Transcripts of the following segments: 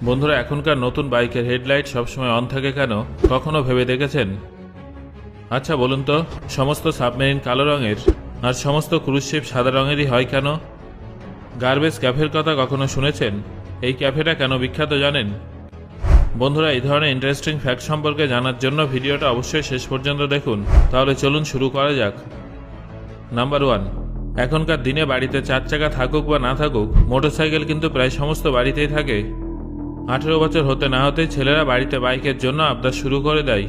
বন্ধুরা, এখনকার নতুন বাইকের হেডলাইট সবসময় অন থাকে কেন, কখনো ভেবে দেখেছেন? আচ্ছা বলুন তো, সমস্ত সাবমেরিন কালো রঙের আর সমস্ত ক্রুজ শিপ সাদা রঙেরই হয় কেন? গার্বেজ ক্যাফের কথা কখনো শুনেছেন? এই ক্যাফেটা কেন বিখ্যাত জানেন? বন্ধুরা, এই ধরনের ইন্টারেস্টিং ফ্যাক্ট সম্পর্কে জানার জন্য ভিডিওটা অবশ্যই শেষ পর্যন্ত দেখুন। তাহলে চলুন শুরু করা যাক। নাম্বার 1, এখনকার দিনে বাড়িতে 4 চাকা থাকুক বা না থাকুক, মোটরসাইকেল কিন্তু প্রায় সমস্ত বাড়িতেই থাকে। 18 বছর হতে না হতেই ছেলেরা বাড়িতে বাইকের জন্য আবদার শুরু করে দেয়।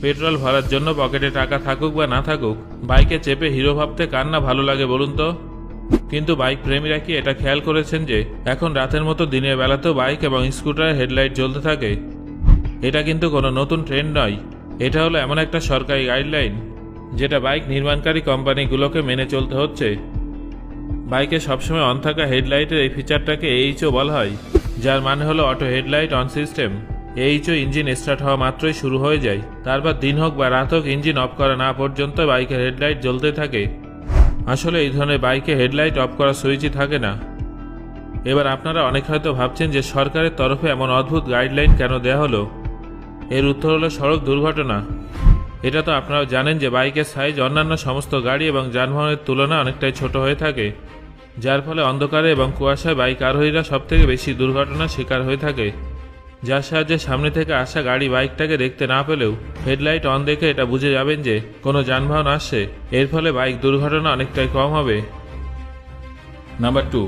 পেট্রোল ভরার জন্য পকেটে টাকা থাকুক বা না থাকুক, বাইকে চেপে হিরো ভাবতে কার না ভালো লাগে বলুন তো? কিন্তু বাইক প্রেমীরা কি এটা খেয়াল করেছেন যে এখন রাতের মতো দিনের বেলাতেও বাইক এবং স্কুটারের হেডলাইট জ্বলতে থাকে? এটা কিন্তু কোনো নতুন ট্রেন্ড নয়, এটা হলো এমন একটা সরকারি গাইডলাইন যেটা বাইক নির্মাণকারী কোম্পানিগুলোকে মেনে চলতে হচ্ছে। বাইকে সবসময় অন থাকা হেডলাইটের এই ফিচারটাকে এইচও বলা হয়, যার মানে হলো auto headlight on system. HO engine start হওয়া মাত্রই শুরু হয়ে যায়, তারপর দিন হোক বা রাত হোক ইঞ্জিন অফ করা না পর্যন্ত বাইকের হেডলাইট জ্বলতে থাকে। আসলে এই ধরনের বাইকে হেডলাইট অফ করার সুইচই থাকে না। এবার আপনারা অনেক হয়তো ভাবছেন যে সরকারের তরফে এমন অদ্ভুত গাইডলাইন কেন দেয়া হলো? এর উত্তর হলো সড়ক দুর্ঘটনা। এটা তো আপনারা জানেন যে বাইকের সাইজ অন্যান্য সমস্ত গাড়ি এবং যানবাহনের তুলনায় অনেকটাই ছোট হয়ে থাকে, যার ফলে অন্ধকারে এবং কুয়াশায় বাইক আরোহীরা সবথেকে বেশি দুর্ঘটনার শিকার হয়ে থাকে। যার সাহায্যে সামনে থেকে আসা গাড়ি বাইকটাকে দেখতে না পেলেও হেডলাইট অন দেখে এটা বুঝে যাবেন যে কোনো যানবাহন আসছে। এর ফলে বাইক দুর্ঘটনা অনেকটাই কম হবে। নাম্বার 2,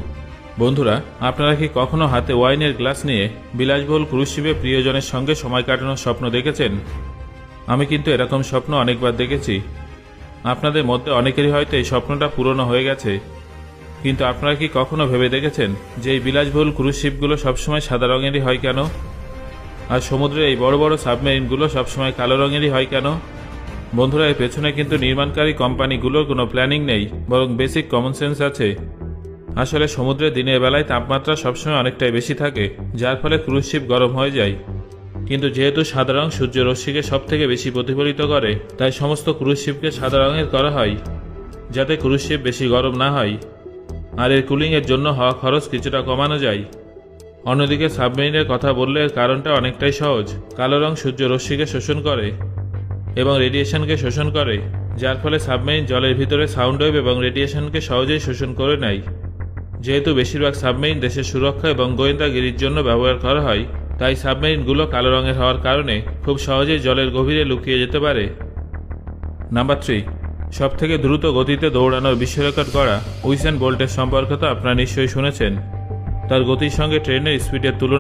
বন্ধুরা, আপনারা কি কখনো হাতে ওয়াইনের গ্লাস নিয়ে বিলাসবহুল ক্রুজ শিপে প্রিয়জনের সঙ্গে সময় কাটানোর স্বপ্ন দেখেছেন? আমি কিন্তু এরকম স্বপ্ন অনেকবার দেখেছি। আপনাদের মধ্যে অনেকেরই হয়তো এই স্বপ্নটা পূরণ হয়ে গেছে। কিন্তু আপনারা কি কখনো ভেবে দেখেছেন যে এই বিলাসবহুল ক্রুজ শিপগুলো সবসময় সাদা রঙেরই হয় কেন? আর সমুদ্রে এই বড় বড় সাবমেরিনগুলো সবসময় কালো রঙেরই হয় কেন? বন্ধুরা, এর পেছনে কিন্তু নির্মাণকারী কোম্পানিগুলোর কোনো প্ল্যানিং নেই, বরং বেসিক কমন সেন্স আছে। আসলে সমুদ্রে দিনের বেলায় তাপমাত্রা সবসময় অনেকটাই বেশি থাকে, যার ফলে ক্রুজ শিপ গরম হয়ে যায়। কিন্তু যেহেতু সাদা রং সূর্য রশ্মিকে সব থেকে বেশি প্রতিফলিত করে, তাই সমস্ত ক্রুজ শিপকে সাদা রঙের করা হয়, যাতে ক্রুজ শিপ বেশি গরম না হয় আর এর কুলিংয়ের জন্য হওয়া খরচ কিছুটা কমানো যায়। অন্যদিকে সাবমেরিনের কথা বললে এর কারণটা অনেকটাই সহজ। কালো রং সূর্য রশ্মিকে শোষণ করে এবং রেডিয়েশনকে শোষণ করে, যার ফলে সাবমেরিন জলের ভিতরে সাউন্ড ওয়েভ এবং রেডিয়েশনকে সহজেই শোষণ করে নেয়। যেহেতু বেশিরভাগ সাবমেরিন দেশের সুরক্ষা এবং গোয়েন্দাগিরির জন্য ব্যবহার করা হয়, তাই সাবমেরিনগুলো কালো রঙের হওয়ার কারণে খুব সহজেই জলের গভীরে লুকিয়ে যেতে পারে। নাম্বার 3, সবথেকে দ্রুত গতিতে দৌড়ানোর বিশ্ব রেকর্ড করা উইসেন বোল্টের সম্পর্কে তো আপনারা নিশ্চয়ই শুনেছেন। তার গতির সঙ্গে ট্রেনের স্পিডের তুলনা